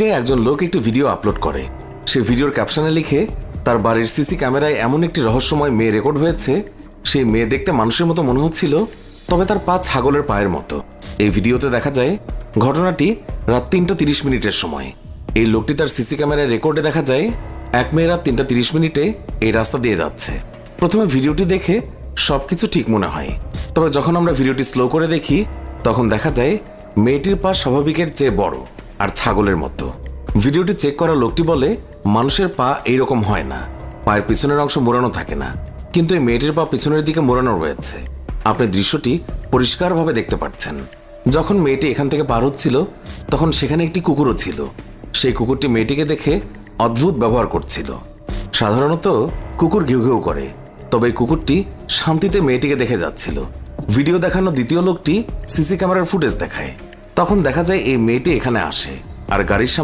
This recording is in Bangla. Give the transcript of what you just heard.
একজন লোক একটি ভিডিও আপলোড করে। সে ভিডিওর ক্যাপশনে লিখে তার বাড়ির সিসি ক্যামেরায় এমন একটি রহস্যময় মেয়ে রেকর্ড হয়েছে। সেই মেয়ে দেখতে মানুষের মতো মনে হচ্ছিল, তবে তার পা ছাগলের পায়ের মতো। এই ভিডিওতে দেখা যায় ঘটনাটি রাত 3:30 সময়। এই লোকটি তার সিসি ক্যামেরায় রেকর্ডে দেখা যায় এক মেয়ে রাত 3:30 এই রাস্তা দিয়ে যাচ্ছে। প্রথমে ভিডিওটি দেখে সবকিছু ঠিক মনে হয়, তবে যখন আমরা ভিডিওটি স্লো করে দেখি তখন দেখা যায় মেয়েটির পা স্বাভাবিকের চেয়ে বড় আর ছাগলের মতো। ভিডিওটি চেক করা লোকটি বলে, মানুষের পা এইরকম হয় না, পায়ের পিছনের অংশ মোড়ানো থাকে না, কিন্তু এই মেয়েটির পা পিছনের দিকে মোড়ানো রয়েছে। আপনি দৃশ্যটি পরিষ্কারভাবে দেখতে পাচ্ছেন। যখন মেয়েটি এখান থেকে পার হচ্ছিল তখন সেখানে একটি কুকুরও ছিল। সেই কুকুরটি মেয়েটিকে দেখে অদ্ভুত ব্যবহার করছিল। সাধারণত কুকুর ঘেউ ঘেউ করে, তবে এই কুকুরটি শান্তিতে মেয়েটিকে দেখে যাচ্ছিল। ভিডিও দেখানো দ্বিতীয় লোকটি সিসি ক্যামেরার ফুটেজ দেখায়। তখন দেখা যায় এই মেয়েটি এখানে আসে আর গাড়ির সামনে